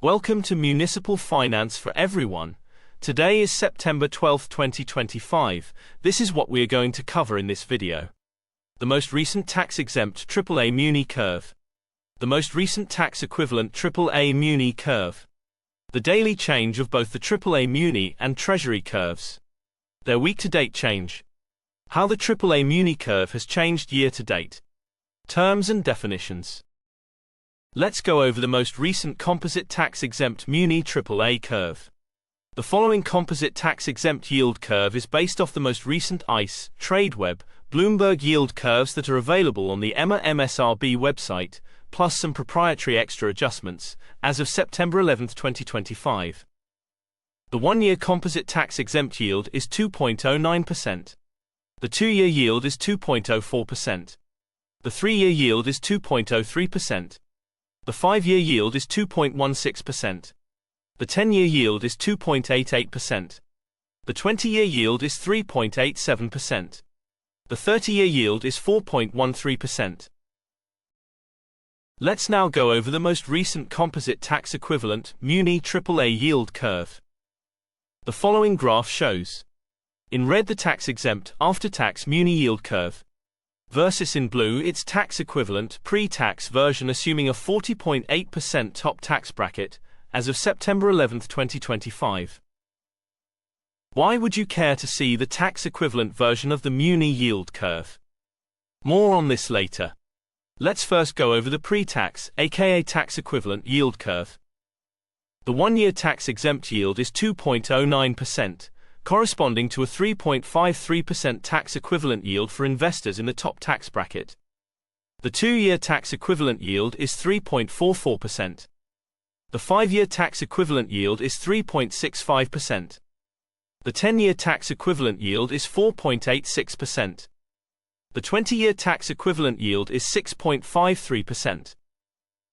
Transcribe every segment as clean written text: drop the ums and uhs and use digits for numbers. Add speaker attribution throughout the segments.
Speaker 1: Welcome to Municipal Finance for Everyone. Today is September 12, 2025. This is what we are going to cover in this video. The most recent tax-exempt AAA Muni Curve. The most recent tax-equivalent AAA Muni Curve. The daily change of both the AAA Muni and Treasury curves. Their week-to-date change. How the AAA Muni Curve has changed year-to-date. Terms and definitions. Let's go over the most recent composite tax-exempt Muni AAA curve. The following composite tax-exempt yield curve is based off the most recent ICE, TradeWeb, Bloomberg yield curves that are available on the MSRB website, plus some proprietary extra adjustments, as of September 11, 2025. The one-year composite tax-exempt yield is 2.09%. The two-year yield is 2.04%. The three-year yield is 2.03%. The 5-year yield is 2.16%. The 10-year yield is 2.88%. The 20-year yield is 3.87%. The 30-year yield is 4.13%. Let's now go over the most recent composite tax-equivalent Muni AAA yield curve. The following graph shows, in red the tax-exempt after-tax Muni yield curve, versus in blue its tax-equivalent pre-tax version assuming a 40.8% top tax bracket, as of September 11, 2025. Why would you care to see the tax-equivalent version of the Muni yield curve? More on this later. Let's first go over the pre-tax, aka tax-equivalent yield curve. The one-year tax-exempt yield is 2.09%, corresponding to a 3.53% tax-equivalent yield for investors in the top tax bracket. The two-year tax-equivalent yield is 3.44%. The 5-year tax-equivalent yield is 3.65%. The 10-year tax-equivalent yield is 4.86%. The 20-year tax-equivalent yield is 6.53%.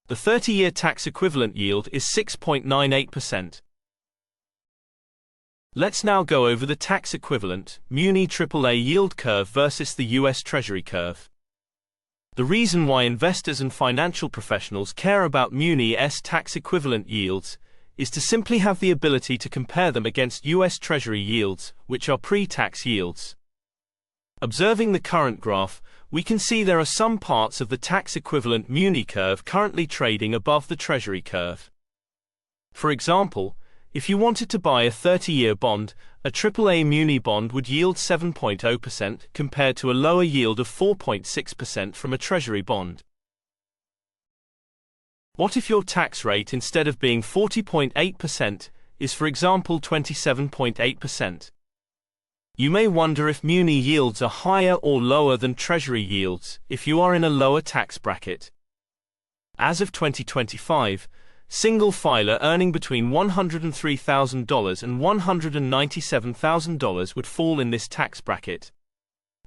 Speaker 1: The 30-year tax-equivalent yield is 6.98%. Let's now go over the tax-equivalent Muni AAA yield curve versus the US Treasury Curve. The reason why investors and financial professionals care about Muni's tax-equivalent yields is to simply have the ability to compare them against US Treasury yields, which are pre-tax yields. Observing the current graph, we can see there are some parts of the tax-equivalent Muni curve currently trading above the Treasury curve. For example, if you wanted to buy a 30-year bond, a AAA Muni bond would yield 7.0% compared to a lower yield of 4.6% from a Treasury bond. What if your tax rate, instead of being 40.8%, is for example 27.8%? You may wonder if Muni yields are higher or lower than Treasury yields if you are in a lower tax bracket. As of 2025, single filer earning between $103,000 and $197,000 would fall in this tax bracket.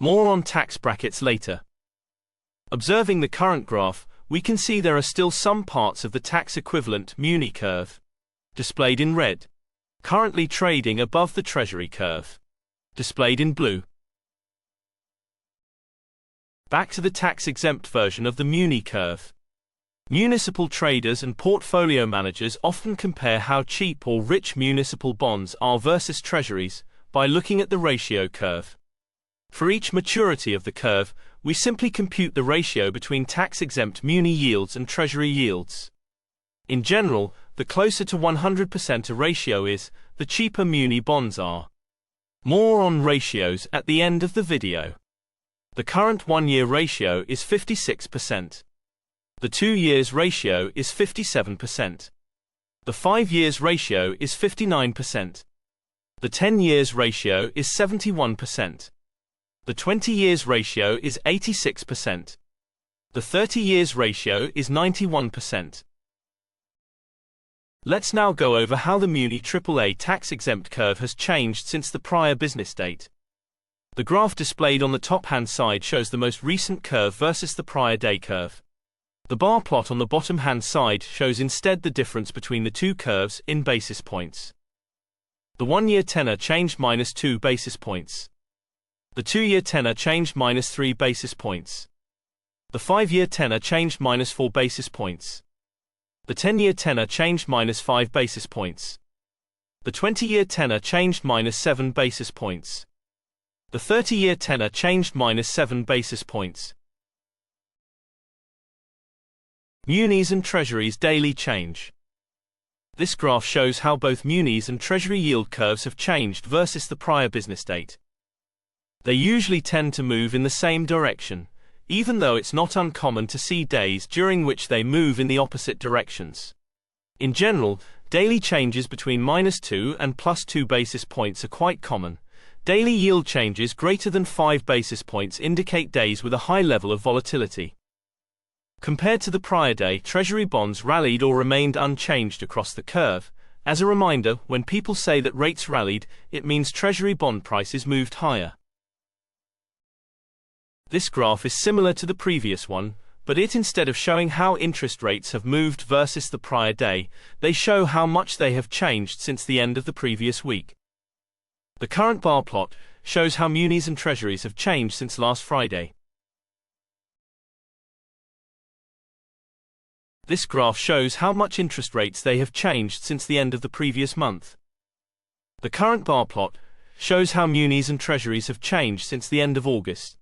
Speaker 1: More on tax brackets later. Observing the current graph, we can see there are still some parts of the tax-equivalent Muni curve, displayed in red, currently trading above the Treasury curve, displayed in blue. Back to the tax-exempt version of the Muni curve. Municipal traders and portfolio managers often compare how cheap or rich municipal bonds are versus treasuries by looking at the ratio curve. For each maturity of the curve, we simply compute the ratio between tax-exempt Muni yields and treasury yields. In general, the closer to 100% a ratio is, the cheaper Muni bonds are. More on ratios at the end of the video. The current one-year ratio is 56%. The 2 years ratio is 57%. The 5 years ratio is 59%. The 10 years ratio is 71%. The 20 years ratio is 86%. The 30 years ratio is 91%. Let's now go over how the Muni AAA tax-exempt curve has changed since the prior business date. The graph displayed on the top-hand side shows the most recent curve versus the prior day curve. The bar plot on the bottom-hand side shows instead the difference between the two curves in basis points. The one-year tenor changed -2 basis points. The 2-year tenor changed -3 basis points. The 5-year tenor changed -4 basis points. The 10-year tenor changed -5 basis points. The 20-year tenor changed -7 basis points. The 30-year tenor changed -7 basis points. Munis and Treasuries daily change. This graph shows how both Munis and Treasury yield curves have changed versus the prior business date. They usually tend to move in the same direction, even though it's not uncommon to see days during which they move in the opposite directions. In general, daily changes between -2 and +2 basis points are quite common. Daily yield changes greater than 5 basis points indicate days with a high level of volatility. Compared to the prior day, Treasury bonds rallied or remained unchanged across the curve. As a reminder, when people say that rates rallied, it means Treasury bond prices moved higher. This graph is similar to the previous one, but instead of showing how interest rates have moved versus the prior day, they show how much they have changed since the end of the previous week. The current bar plot shows how Munis and Treasuries have changed since last Friday. This graph shows how much interest rates they have changed since the end of the previous month. The current bar plot shows how Munis and Treasuries have changed since the end of August.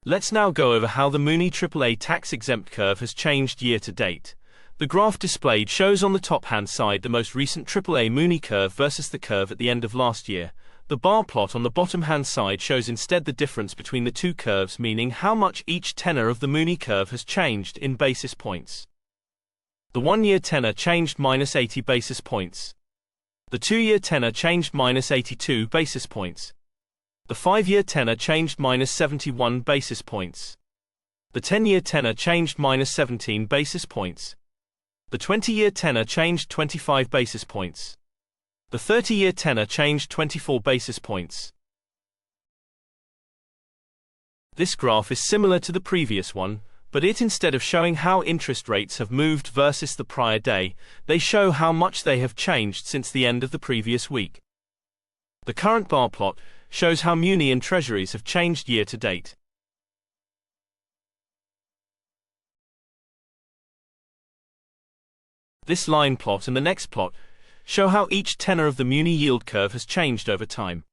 Speaker 1: Let's now go over how the Muni AAA tax-exempt curve has changed year to date. The graph displayed shows on the top-hand side the most recent AAA Muni curve versus the curve at the end of last year. The bar plot on the bottom-hand side shows instead the difference between the two curves, meaning how much each tenor of the Muni curve has changed in basis points. The 1-year tenor changed -80 basis points. The 2-year tenor changed -82 basis points. The 5-year tenor changed -71 basis points. The 10-year tenor changed -17 basis points. The 20-year tenor changed 25 basis points. The 30-year tenor changed 24 basis points. This graph is similar to the previous one, but instead of showing how interest rates have moved versus the prior day, they show how much they have changed since the end of the previous week. The current bar plot shows how Muni and Treasuries have changed year to date. This line plot and the next plot show how each tenor of the Muni yield curve has changed over time.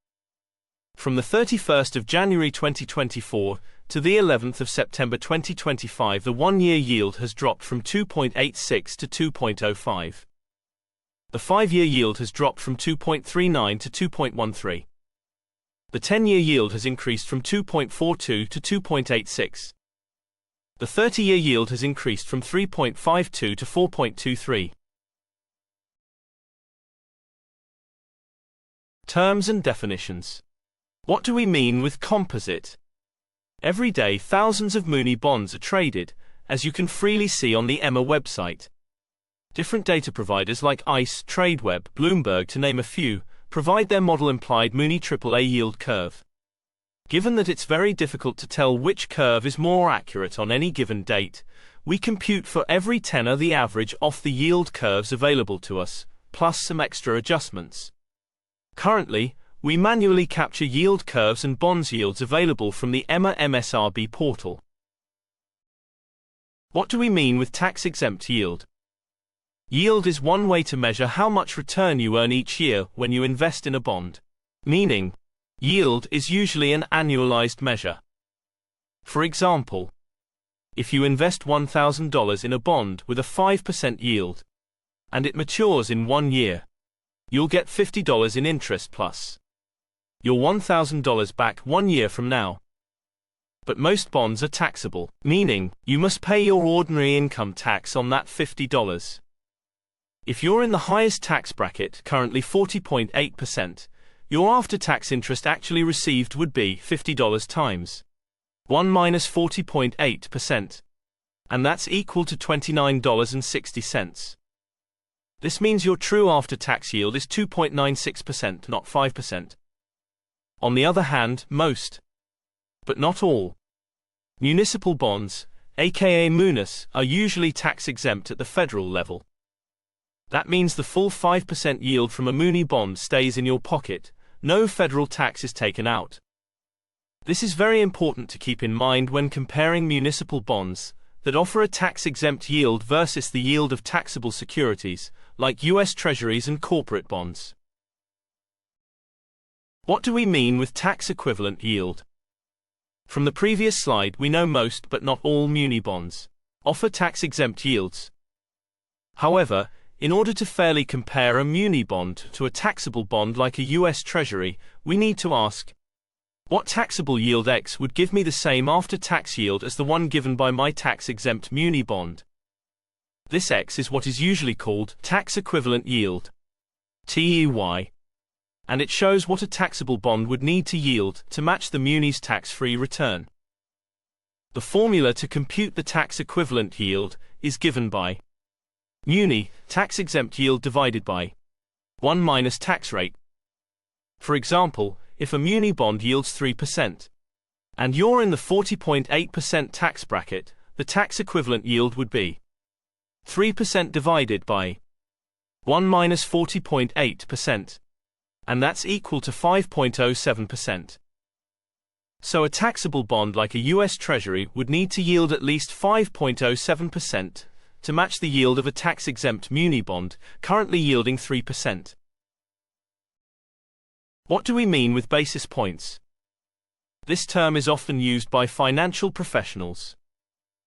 Speaker 1: From the 31st of January 2024 to the 11th of September 2025, the 1-year yield has dropped from 2.86 to 2.05. The 5-year yield has dropped from 2.39 to 2.13. The 10-year yield has increased from 2.42 to 2.86. The 30-year yield has increased from 3.52 to 4.23. Terms and definitions. What do we mean with composite? Every day, thousands of Muni bonds are traded, as you can freely see on the EMA website. Different data providers like ICE, Tradeweb, Bloomberg, to name a few, provide their model-implied Muni AAA yield curve. Given that it's very difficult to tell which curve is more accurate on any given date, we compute for every tenor the average off the yield curves available to us, plus some extra adjustments. Currently, we manually capture yield curves and bonds yields available from the EMA MSRB portal. What do we mean with tax-exempt yield? Yield is one way to measure how much return you earn each year when you invest in a bond. Meaning, yield is usually an annualized measure. For example, if you invest $1,000 in a bond with a 5% yield, and it matures in 1 year, you'll get $50 in interest plus your $1,000 back 1 year from now. But most bonds are taxable, meaning you must pay your ordinary income tax on that $50. If you're in the highest tax bracket, currently 40.8%, your after-tax interest actually received would be $50 times 1 minus 40.8%, and that's equal to $29.60. This means your true after-tax yield is 2.96%, not 5%. On the other hand, most, but not all, municipal bonds, aka Munis, are usually tax-exempt at the federal level. That means the full 5% yield from a Muni bond stays in your pocket, no federal tax is taken out. This is very important to keep in mind when comparing municipal bonds that offer a tax-exempt yield versus the yield of taxable securities, like US Treasuries and corporate bonds. What do we mean with tax-equivalent yield? From the previous slide, we know most but not all muni bonds offer tax-exempt yields. However, in order to fairly compare a muni bond to a taxable bond like a US Treasury, we need to ask, what taxable yield X would give me the same after-tax yield as the one given by my tax-exempt muni bond? This X is what is usually called tax-equivalent yield, TEY, and it shows what a taxable bond would need to yield to match the muni's tax-free return. The formula to compute the tax-equivalent yield is given by muni, tax-exempt yield divided by 1 minus tax rate. For example, if a muni bond yields 3%, and you're in the 40.8% tax bracket, the tax-equivalent yield would be 3% divided by 1 minus 40.8%, and that's equal to 5.07%. So a taxable bond like a US Treasury would need to yield at least 5.07% to match the yield of a tax-exempt muni bond, currently yielding 3%. What do we mean with basis points? This term is often used by financial professionals.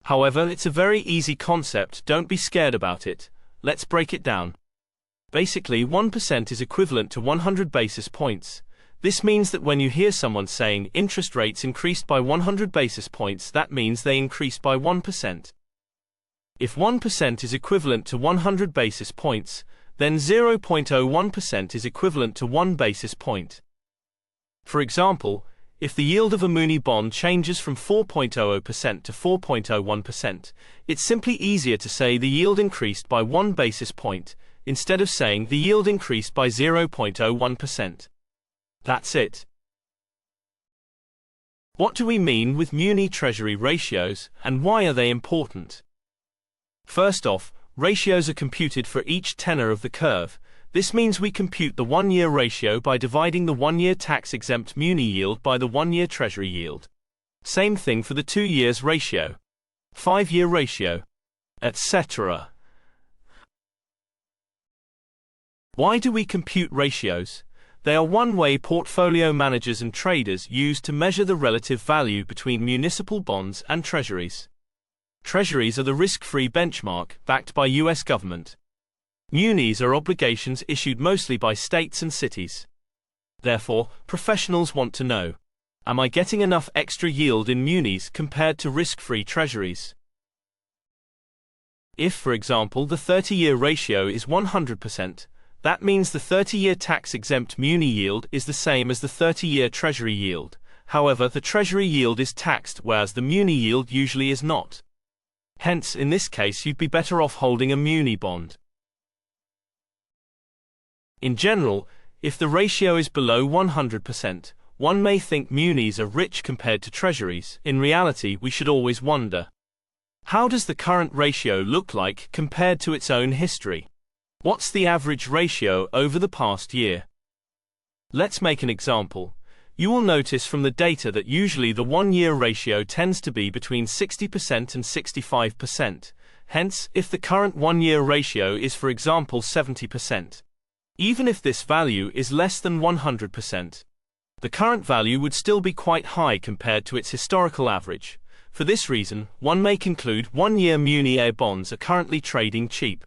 Speaker 1: However, it's a very easy concept, don't be scared about it. Let's break it down. Basically, 1% is equivalent to 100 basis points. This means that when you hear someone saying interest rates increased by 100 basis points, that means they increased by 1%. If 1% is equivalent to 100 basis points, then 0.01% is equivalent to 1 basis point. For example, if the yield of a muni bond changes from 4.00% to 4.01%, it's simply easier to say the yield increased by 1 basis point, instead of saying the yield increased by 0.01%. That's it. What do we mean with muni-treasury ratios, and why are they important? First off, ratios are computed for each tenor of the curve. This means we compute the 1-year ratio by dividing the 1-year tax-exempt muni yield by the 1-year treasury yield. Same thing for the 2 years ratio, 5-year ratio, etc. Why do we compute ratios? They are one way portfolio managers and traders use to measure the relative value between municipal bonds and treasuries. Treasuries are the risk-free benchmark backed by US government. Munis are obligations issued mostly by states and cities. Therefore, professionals want to know, am I getting enough extra yield in munis compared to risk-free treasuries? If, for example, the 30-year ratio is 100%, that means the 30-year tax-exempt muni yield is the same as the 30-year treasury yield. However, the treasury yield is taxed, whereas the muni yield usually is not. Hence, in this case, you'd be better off holding a muni bond. In general, if the ratio is below 100%, one may think munis are rich compared to treasuries. In reality, we should always wonder, how does the current ratio look like compared to its own history? What's the average ratio over the past year? Let's make an example. You will notice from the data that usually the 1-year ratio tends to be between 60% and 65%. Hence, if the current 1-year ratio is, for example, 70%, even if this value is less than 100%, the current value would still be quite high compared to its historical average. For this reason, one may conclude 1-year muni bonds are currently trading cheap.